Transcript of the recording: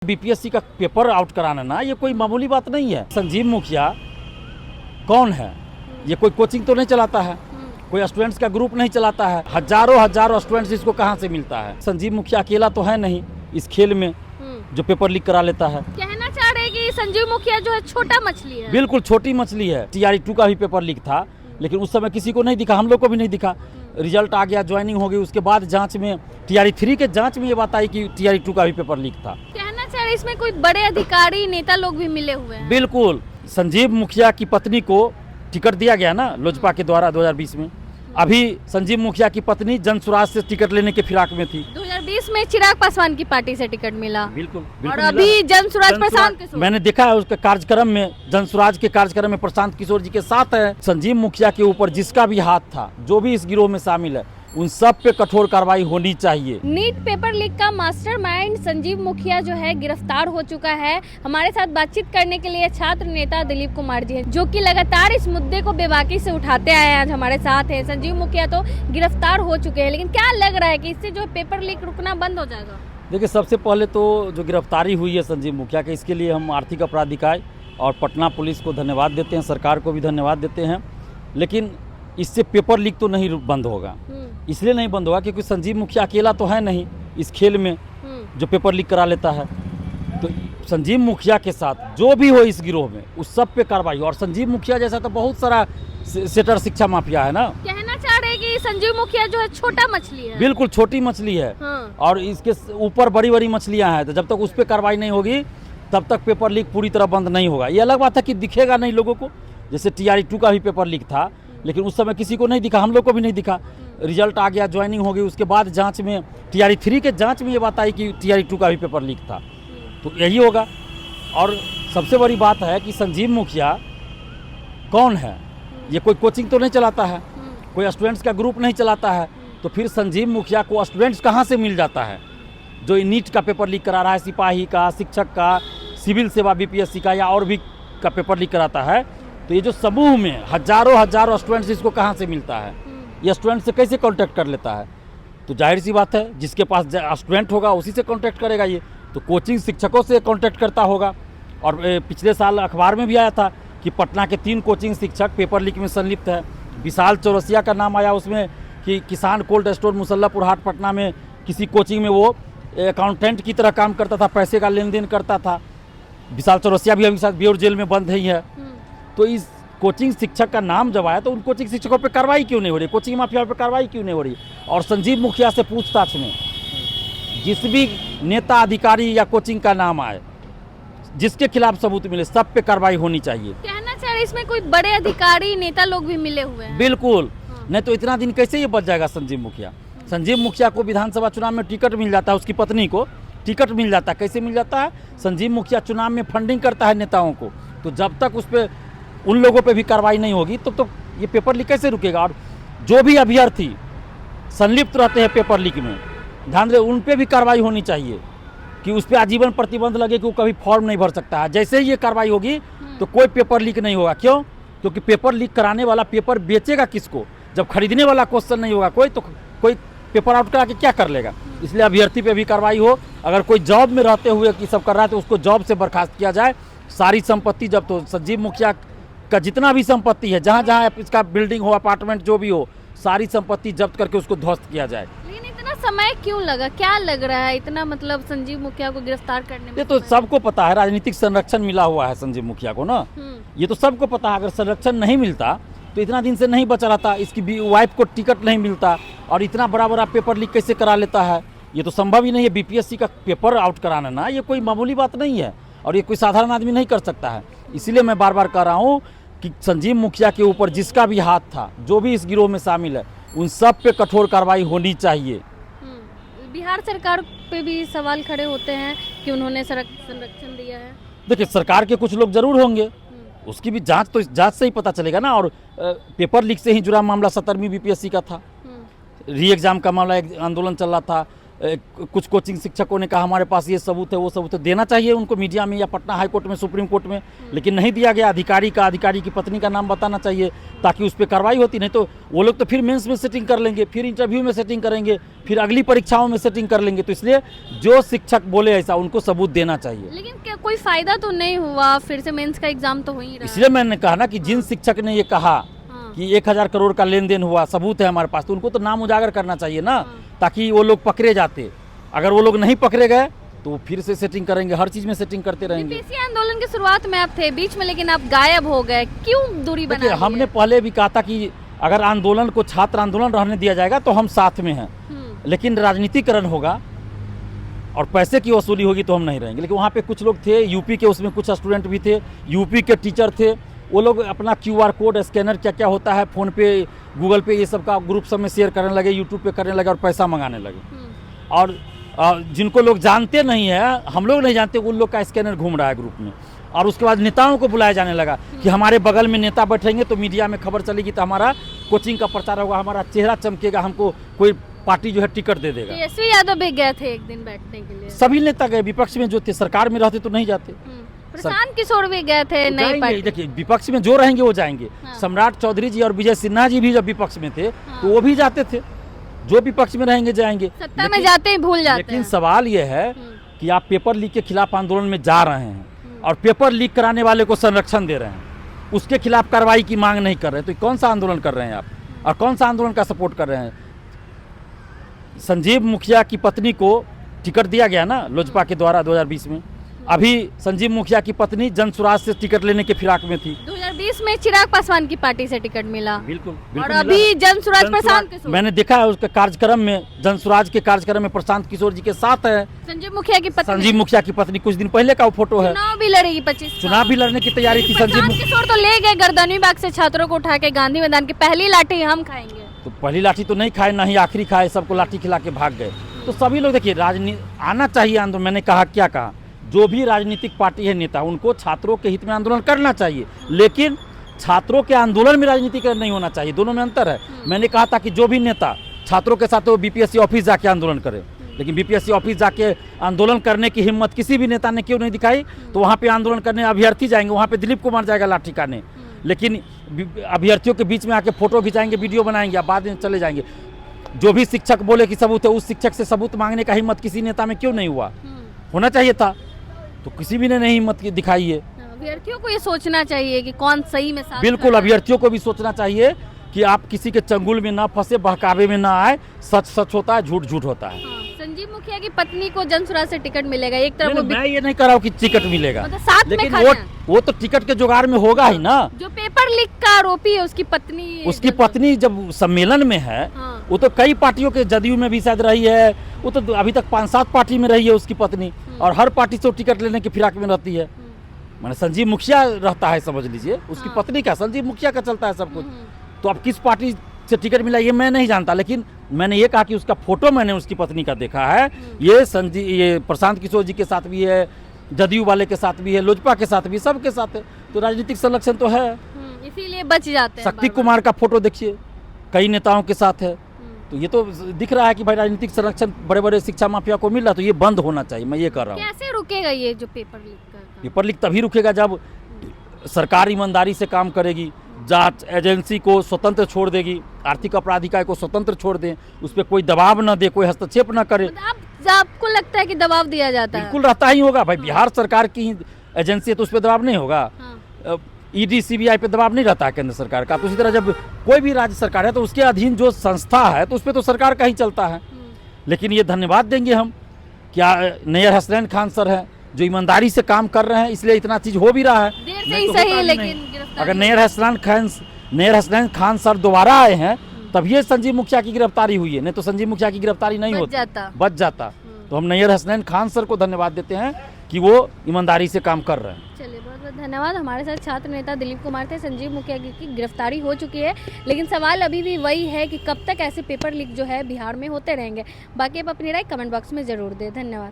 BPSC का paper out कराना ना ये कोई मामूली बात नहीं है। संजीव मुखिया कौन है? ये कोई कोचिंग तो नहीं चलाता है, कोई स्टूडेंट्स का ग्रुप नहीं चलाता है। हजारों स्टूडेंट्स इसको कहाँ से मिलता है? संजीव मुखिया अकेला तो है नहीं इस खेल में जो पेपर लीक करा लेता है। कहना चाह रहे हैं कि संजीव मुखिया जो है छोटा मछली है। बिल्कुल छोटी मछली है। TRE-2 का भी पेपर लीक था, लेकिन उस समय किसी को नहीं दिखा, हम लोग को भी नहीं दिखा। रिजल्ट आ गया, ज्वाइनिंग हो गई, उसके बाद जांच में TRE-3 के जांच में ये बात आई कि TRE-2 का भी पेपर लीक था। कहना चाह रहे इसमें कोई बड़े अधिकारी नेता लोग भी मिले हुए हैं। बिल्कुल। संजीव मुखिया की पत्नी को टिकट दिया गया ना लोजपा के द्वारा 2020 में। अभी संजीव मुखिया की पत्नी जनसुराज से टिकट लेने के फिराक में थी। 2020 में चिराग पासवान की पार्टी से टिकट मिला। बिल्कुल, और बिल्कुल अभी जनसुराज प्रशांत किशोर। मैंने देखा है उसके कार्यक्रम में, जनसुराज के कार्यक्रम में प्रशांत किशोर जी के साथ है। संजीव मुखिया के ऊपर जिसका भी हाथ था, जो भी इस गिरोह में शामिल है, उन सब पे कठोर कार्रवाई होनी चाहिए। नीट पेपर लीक का मास्टरमाइंड संजीव मुखिया जो है गिरफ्तार हो चुका है। हमारे साथ बातचीत करने के लिए छात्र नेता दिलीप कुमार जी हैं, जो कि लगातार इस मुद्दे को बेबाकी से उठाते आए हैं। आज हमारे साथ हैं। संजीव मुखिया तो गिरफ्तार हो चुके हैं, लेकिन क्या लग रहा है कि इससे जो पेपर लीक रुकना बंद हो जाएगा? देखिए, सबसे पहले तो जो गिरफ्तारी हुई है संजीव मुखिया के, इसके लिए हम आर्थिक अपराध इकाई और पटना पुलिस को धन्यवाद देते हैं, सरकार को भी धन्यवाद देते हैं। लेकिन इससे पेपर लीक तो नहीं बंद होगा। इसलिए नहीं बंद होगा क्योंकि संजीव मुखिया अकेला तो है नहीं इस खेल में जो पेपर लीक करा लेता है। तो संजीव मुखिया के साथ जो भी हो इस गिरोह में, उस सब पे कार्रवाई हो। और संजीव मुखिया जैसा तो बहुत सारा सेटर शिक्षा माफिया है ना। कहना चाह रहे हैं कि संजीव मुखिया जो है छोटा मछली है। बिल्कुल छोटी मछली है। और इसके ऊपर बड़ी बड़ी मछलियां हैं। तो जब तक उस पर कार्रवाई नहीं होगी तब तक पेपर लीक पूरी तरह बंद नहीं होगा। ये अलग बात है कि दिखेगा नहीं लोगों को, जैसे TRE-2 का भी पेपर लीक था, लेकिन उस समय किसी को नहीं दिखा, हम लोग को भी नहीं दिखा। रिजल्ट आ गया, ज्वाइनिंग हो गई, उसके बाद जांच में TRE-3 के जांच में ये बात आई कि TRE-2 का भी पेपर लीक था। तो यही होगा। और सबसे बड़ी बात है कि संजीव मुखिया कौन है? ये कोई कोचिंग तो नहीं चलाता है, कोई स्टूडेंट्स का ग्रुप नहीं चलाता है। तो फिर संजीव मुखिया को स्टूडेंट्स कहाँ से मिल जाता है जो नीट का पेपर लीक करा रहा है, सिपाही का, शिक्षक का, सिविल सेवा BPSC का या और भी का पेपर लीक कराता है? तो ये जो समूह में हजारों स्टूडेंट्स, इसको कहाँ से मिलता है? ये स्टूडेंट से कैसे कांटेक्ट कर लेता है? तो जाहिर सी बात है, जिसके पास स्टूडेंट होगा उसी से कांटेक्ट करेगा। ये तो कोचिंग शिक्षकों से कांटेक्ट करता होगा। और पिछले साल अखबार में भी आया था कि पटना के 3 कोचिंग शिक्षक पेपर लीक में संलिप्त है। विशाल चौरसिया का नाम आया उसमें कि किसान कोल्ड स्टोर मुसल्लापुर हाट पटना में किसी कोचिंग में वो अकाउंटेंट की तरह काम करता था, पैसे का लेन देन करता था। विशाल चौरसिया भी अभी साथ बेउर जेल में बंद ही है। तो इस कोचिंग शिक्षक का नाम जब आया तो उन कोचिंग शिक्षकों पे कार्रवाई क्यों नहीं हो रही? कोचिंग माफिया पे कार्रवाई क्यों नहीं हो रही? और संजीव मुखिया से पूछताछ में जिस भी नेता, अधिकारी या कोचिंग का नाम आए, जिसके खिलाफ सबूत मिले, सब पे कार्रवाई होनी चाहिए। कहना चाह रहे इसमें कोई बड़े अधिकारी नेता लोग भी मिले हुए हैं। बिल्कुल। नहीं तो इतना दिन कैसे ये बच जाएगा संजीव मुखिया? संजीव मुखिया को विधानसभा चुनाव में टिकट मिल जाता है, उसकी पत्नी को टिकट मिल जाता है। कैसे मिल जाता है? संजीव मुखिया चुनाव में फंडिंग करता है नेताओं को। तो जब तक उस पर उन लोगों पे भी कार्रवाई नहीं होगी तो ये पेपर लीक कैसे रुकेगा? और जो भी अभ्यर्थी संलिप्त रहते हैं पेपर लीक में, ध्यान दें, उन पे भी कार्रवाई होनी चाहिए कि उस पर आजीवन प्रतिबंध लगे कि वो कभी फॉर्म नहीं भर सकता है। जैसे ही ये कार्रवाई होगी तो कोई पेपर लीक नहीं होगा। क्यों? क्योंकि पेपर लीक कराने वाला पेपर बेचेगा किसको? जब खरीदने वाला क्वेश्चन नहीं होगा कोई, तो कोई पेपर आउट करा के क्या कर लेगा? इसलिए अभ्यर्थी पे भी कार्रवाई हो। अगर कोई जॉब में रहते हुए कि सब कर रहा है तो उसको जॉब से बर्खास्त किया जाए। सारी संपत्ति जब्त तो संजीव मुखिया का जितना भी संपत्ति है, जहाँ जहाँ इसका बिल्डिंग हो, अपार्टमेंट जो भी हो, सारी संपत्ति जब्त करके उसको ध्वस्त किया जाए। लेकिन इतना समय क्यों लगा? क्या लग रहा है इतना, मतलब संजीव मुखिया को गिरफ्तार करने में? ये तो सबको पता है, राजनीतिक संरक्षण मिला हुआ है संजीव मुखिया को ना। ये तो सबको पता है। अगर संरक्षण नहीं मिलता तो इतना दिन से नहीं बचा रहता। इसकी वाइफ को टिकट नहीं मिलता और इतना बड़ा पेपर लीक कैसे करा लेता है? ये तो संभव ही नहीं है। BPSC का पेपर आउट कराना ना ये कोई मामूली बात नहीं है, और ये कोई साधारण आदमी नहीं कर सकता है। इसीलिए मैं बार बार कह रहा हूँ कि संजीव मुखिया के ऊपर जिसका भी हाथ था, जो भी इस गिरोह में शामिल है, उन सब पे कठोर कार्रवाई होनी चाहिए। बिहार सरकार पे भी सवाल खड़े होते हैं कि उन्होंने संरक्षण दिया है। देखिए, सरकार के कुछ लोग जरूर होंगे, उसकी भी जांच से ही पता चलेगा ना। और पेपर लीक से ही जुड़ा मामला 17वीं BPSC का था। री एग्जाम का मामला, एक आंदोलन चल रहा था, कुछ कोचिंग शिक्षकों ने कहा हमारे पास ये सबूत है वो सबूत है, देना चाहिए उनको मीडिया में या पटना हाई कोर्ट में, सुप्रीम कोर्ट में, लेकिन नहीं दिया गया। अधिकारी की पत्नी का नाम बताना चाहिए ताकि उस पर कार्रवाई होती। नहीं तो वो लोग तो फिर मेंस में सेटिंग कर लेंगे, फिर इंटरव्यू में सेटिंग करेंगे, फिर अगली परीक्षाओं में सेटिंग कर लेंगे। तो इसलिए जो शिक्षक बोले ऐसा उनको सबूत देना चाहिए। लेकिन क्या कोई फायदा तो नहीं हुआ, फिर से मेंस का एग्जाम तो हो ही रहा है। इसलिए मैंने कहा ना कि जिन शिक्षक ने ये कहा कि 1000 करोड़ का लेन देन हुआ, सबूत है हमारे पास, तो उनको तो नाम उजागर करना चाहिए ना, ताकि वो लोग पकड़े जाते। अगर वो लोग नहीं पकड़े गए तो फिर से सेटिंग करेंगे, हर चीज में सेटिंग करते रहेंगे। बीपीएससी आंदोलन की शुरुआत में आप थे बीच में, लेकिन आप गायब हो गए, क्यों दूरी बना ली है? हमने पहले भी कहा था कि अगर आंदोलन को छात्र आंदोलन रहने दिया जाएगा तो हम साथ में हैं, लेकिन राजनीतिकरण होगा और पैसे की वसूली होगी तो हम नहीं रहेंगे। लेकिन वहाँ पे कुछ लोग थे यूपी के, उसमें कुछ स्टूडेंट भी थे, यूपी के टीचर थे, वो लोग अपना QR कोड स्कैनर क्या क्या होता है फ़ोन पे, गूगल पे, ये सब का ग्रुप सब में शेयर करने लगे, यूट्यूब पे करने लगे और पैसा मंगाने लगे। और जिनको लोग जानते नहीं है, हम लोग नहीं जानते, उन लोग का स्कैनर घूम रहा है ग्रुप में। और उसके बाद नेताओं को बुलाया जाने लगा कि हमारे बगल में नेता बैठेंगे तो मीडिया में खबर चलेगी, तो हमारा कोचिंग का प्रचार होगा, हमारा चेहरा चमकेगा, हमको कोई पार्टी जो है टिकट दे देगा। तेजस्वी यादव भी गए थे एक दिन बैठने के लिए। सभी नेता गए, विपक्ष में जो थे, सरकार में रहते तो नहीं जाते। प्रशांत किशोर भी गए थे, नहीं पार्टी। देखिए विपक्ष में जो रहेंगे वो जाएंगे। सम्राट चौधरी जी और विजय सिन्हा जी भी जब विपक्ष में थे तो वो भी जाते थे, जो विपक्ष में रहेंगे जाएंगे। सत्ता में जाते ही भूल जाते हैं। लेकिन सवाल ये है कि आप पेपर लीक के खिलाफ आंदोलन में जा रहे हैं और पेपर लीक कराने वाले को संरक्षण दे रहे हैं, उसके खिलाफ कार्रवाई की मांग नहीं कर रहे हैं, तो कौन सा आंदोलन कर रहे हैं आप, और कौन सा आंदोलन का सपोर्ट कर रहे हैं? संजीव मुखिया की पत्नी को टिकट दिया गया ना लोजपा के द्वारा 2020 में। अभी संजीव मुखिया की पत्नी जन स्वराज से टिकट लेने के फिराक में थी। 2020 में चिराग पासवान की पार्टी से टिकट मिला। बिल्कुल और अभी जन स्वराज प्रशांत किशोर, मैंने देखा है उसके कार्यक्रम में, जन स्वराज के कार्यक्रम में प्रशांत किशोर जी के साथ है संजीव मुखिया की पत्नी। संजीव मुखिया की पत्नी, कुछ दिन पहले का वो फोटो है। चुनाव भी लड़ेगी 25, चुनाव भी लड़ने की तैयारी थी संजीव किशोर। तो ले गए गर्दनी बाग से छात्रों को उठा के गांधी मैदान की, पहली लाठी हम खाएंगे। तो पहली लाठी तो नहीं खाए, ना ही आखिरी खाए, सबको लाठी खिला के भाग गए। तो सभी लोग देखिए, राजनीति आना चाहिए आंदोलन। मैंने कहा क्या कहा, जो भी राजनीतिक पार्टी है नेता, उनको छात्रों के हित में आंदोलन करना चाहिए, लेकिन छात्रों के आंदोलन में राजनीतिकरण नहीं होना चाहिए, दोनों में अंतर है। मैंने कहा था कि जो भी नेता छात्रों के साथ वो बीपीएससी ऑफिस जाके आंदोलन करे, लेकिन बीपीएससी ऑफिस जाके आंदोलन करने की हिम्मत किसी भी नेता ने क्यों नहीं दिखाई? तो वहाँ पे आंदोलन करने अभ्यर्थी जाएंगे, वहाँ पे दिलीप कुमार जाएगा लाठी काटने, लेकिन अभ्यर्थियों के बीच में आके फोटो खिंचाएंगे, वीडियो बनाएंगे, या बाद में चले जाएंगे। जो भी शिक्षक बोले कि सबूत है, उस शिक्षक से सबूत मांगने का हिम्मत किसी नेता में क्यों नहीं हुआ? होना चाहिए था, तो किसी भी ने नहीं हिम्मत दिखाई है। अभ्यर्थियों को ये सोचना चाहिए कि कौन सही में साथ। बिल्कुल, अभ्यर्थियों को भी सोचना चाहिए कि आप किसी के चंगुल में ना फंसे, बहकावे में ना आए। सच सच होता है, झूठ झूठ होता है। संजीव मुखिया की पत्नी को जन स्वराज से टिकट मिलेगा, एक तरफ वो मैं ये नहीं कह रहा हूँ कि टिकट मिलेगा, मतलब साथ लेकिन में वो तो टिकट के जुगाड़ में होगा ही ना। जो पेपर लीक का आरोपी है उसकी पत्नी जब सम्मेलन में है, वो तो कई पार्टियों के, जदयू में भी शायद रही है, वो तो अभी तक 5-7 पार्टी में रही है उसकी पत्नी, और हर पार्टी से टिकट लेने की फिराक में रहती है। मैंने संजीव मुखिया रहता है, समझ लीजिए, उसकी पत्नी का, संजीव मुखिया का चलता है सब कुछ। तो अब किस पार्टी से टिकट मिला ये मैं नहीं जानता, लेकिन मैंने ये कहा कि उसका फोटो मैंने उसकी पत्नी का देखा है। ये प्रशांत किशोर जी के साथ भी है, जदयू वाले के साथ भी है, लोजपा के साथ भी, सबके साथ है। तो राजनीतिक संरक्षण तो है, इसीलिए बच जाते हैं। शक्ति कुमार का फोटो देखिए, कई नेताओं के साथ है। तो ये तो दिख रहा है कि भाई राजनीतिक संरक्षण बड़े बड़े शिक्षा माफिया को मिल रहा है, तो ये बंद होना चाहिए, मैं ये कर रहा हूँ। कैसे रुकेगा ये जो पेपर लीक का? पेपर लीक तभी रुकेगा जब सरकार ईमानदारी से काम करेगी, जांच एजेंसी को स्वतंत्र छोड़ देगी, आर्थिक अपराध इकाई को स्वतंत्र छोड़ दें, उस पर कोई दबाव न दे, कोई हस्तक्षेप न करे। आपको लगता है कि दबाव दिया जाता है? बिल्कुल रहता ही होगा भाई, बिहार सरकार की एजेंसी है तो उस पर दबाव नहीं होगा। ईडी सीबीआई पे दबाव नहीं रहता है केंद्र सरकार का। तो उसी तरह जब कोई भी राज्य सरकार है तो उसके अधीन जो संस्था है तो उस पर तो सरकार का ही चलता है। लेकिन ये धन्यवाद देंगे हम, क्या नैयर हसनैन खान सर है जो ईमानदारी से काम कर रहे हैं, इसलिए इतना चीज हो भी रहा है। देर से ही सही, लेकिन अगर नैयर हसनैन खान सर दोबारा आए हैं तब ये संजीव मुखिया की गिरफ्तारी हुई है, नहीं तो संजीव मुखिया की गिरफ्तारी नहीं होती, बच जाता। तो हम नैयर हसनैन खान सर को धन्यवाद देते हैं कि वो ईमानदारी से काम कर रहे हैं। चलिए, बहुत बहुत धन्यवाद। हमारे साथ छात्र नेता दिलीप कुमार थे। संजीव मुखिया की गिरफ्तारी हो चुकी है, लेकिन सवाल अभी भी वही है कि कब तक ऐसे पेपर लीक जो है बिहार में होते रहेंगे। बाकी आप अपनी राय कमेंट बॉक्स में जरूर दें। धन्यवाद।